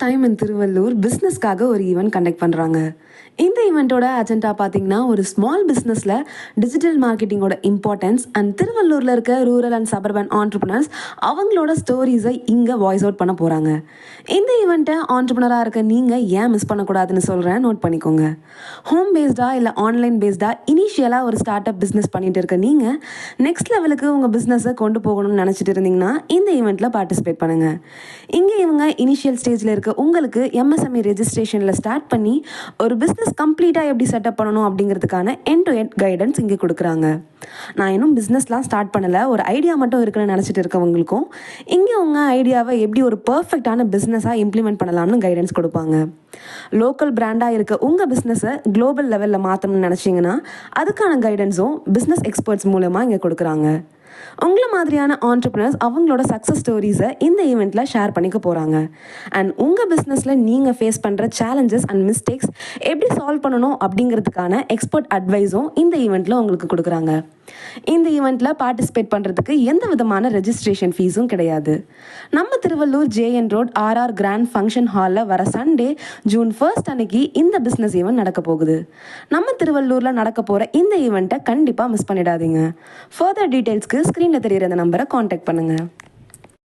Time in Tiruvallur பிஸ்னஸ்க்காக ஒரு event conduct பண்ணுறாங்க. இந்த ஈவெண்ட்டோட அஜெண்டா பார்த்தீங்கன்னா ஒரு ஸ்மால் பிஸ்னஸில் டிஜிட்டல் மார்க்கெட்டிங்கோட இம்பார்ட்டன்ஸ் அண்ட் திருவள்ளூரில் இருக்க ரூரல் அண்ட் சபர்பன் ஆண்டர்பிரினர்ஸ் அவங்களோட ஸ்டோரிஸை இங்கே வாய்ஸ் அவுட் பண்ண போகிறாங்க. இந்த ஈவெண்ட்டை ஆண்டர்பிரினராக இருக்க நீங்கள் ஏன் மிஸ் பண்ணக்கூடாதுன்னு சொல்கிறேன், நோட் பண்ணிக்கோங்க. ஹோம் பேஸ்டாக இல்லை ஆன்லைன் பேஸ்டாக இனிஷியலாக ஒரு ஸ்டார்ட் அப் பிஸ்னஸ் பண்ணிட்டு இருக்க நீங்கள் நெக்ஸ்ட் லெவலுக்கு உங்கள் பிஸ்னஸை கொண்டு போகணும்னு நினச்சிட்டு இருந்தீங்கன்னா இந்த ஈவெண்ட்டில் பார்ட்டிசிபேட் பண்ணுங்கள். இங்கே இவங்க இனிஷியல் ஸ்டேஜில் இருக்க உங்களுக்கு எம்எஸ்எம்இ ரெஜிஸ்ட்ரேஷனில் ஸ்டார்ட் பண்ணி ஒரு பிஸ்னஸ் கம்ப்ளீட்டாக எப்படி செட்டப் பண்ணணும் அப்படிங்கிறதுக்கான எண்ட் டு எண்ட் கைடன்ஸ் இங்கே கொடுக்குறாங்க. நான் இன்னும் பிஸ்னஸ்லாம் ஸ்டார்ட் பண்ணலை, ஒரு ஐடியா மட்டும் இருக்குன்னு நினச்சிட்டு இருக்கவங்களுக்கும் இங்கே உங்கள் ஐடியாவை எப்படி ஒரு பர்ஃபெக்டான பிஸ்னஸாக இம்ப்ளிமெண்ட் பண்ணலாம்னு கைடன்ஸ் கொடுப்பாங்க. லோக்கல் பிராண்டாக இருக்க உங்கள் பிஸ்னஸை குளோபல் லெவலில் மாற்றணும்னு நினச்சிங்கன்னா அதுக்கான கைடன்ஸும் பிஸ்னஸ் எக்ஸ்பர்ட்ஸ் மூலமாக இங்கே கொடுக்குறாங்க. உங்களை மாதிரியான ஆண்டர்பிரினர்ஸ் அவங்களோட சக்ஸஸ் ஸ்டோரிஸை இந்த ஈவெண்ட்டில் ஷேர் பண்ணிக்க போகிறாங்க. அண்ட் உங்கள் பிஸ்னஸில் நீங்கள் ஃபேஸ் பண்ணுற சேலஞ்சஸ் அண்ட் மிஸ்டேக்ஸ் எப்படி சால்வ் பண்ணணும் அப்படிங்கிறதுக்கான எக்ஸ்பர்ட் அட்வைஸும் இந்த ஈவெண்ட்டில் உங்களுக்கு கொடுக்குறாங்க. இந்த ஈவெண்ட்டில் பார்ட்டிசிபேட் பண்ணுறதுக்கு எந்த விதமான ரெஜிஸ்ட்ரேஷன் ஃபீஸும் கிடையாது. நம்ம Thiruvallur JN road RR grand function ஹாலில் வர சண்டே ஜூன் 1 அன்னைக்கு இந்த பிஸ்னஸ் ஈவெண்ட் நடக்க போகுது. நம்ம திருவள்ளூரில் நடக்க போகிற இந்த ஈவெண்ட்டை கண்டிப்பாக மிஸ் பண்ணிடாதீங்க. ஃபர்தர் டீட்டெயில்ஸ்க்கு ஸ்க்ரீனில் தெரியிற அந்த நம்பரை காண்டாக்ட் பண்ணுங்கள்.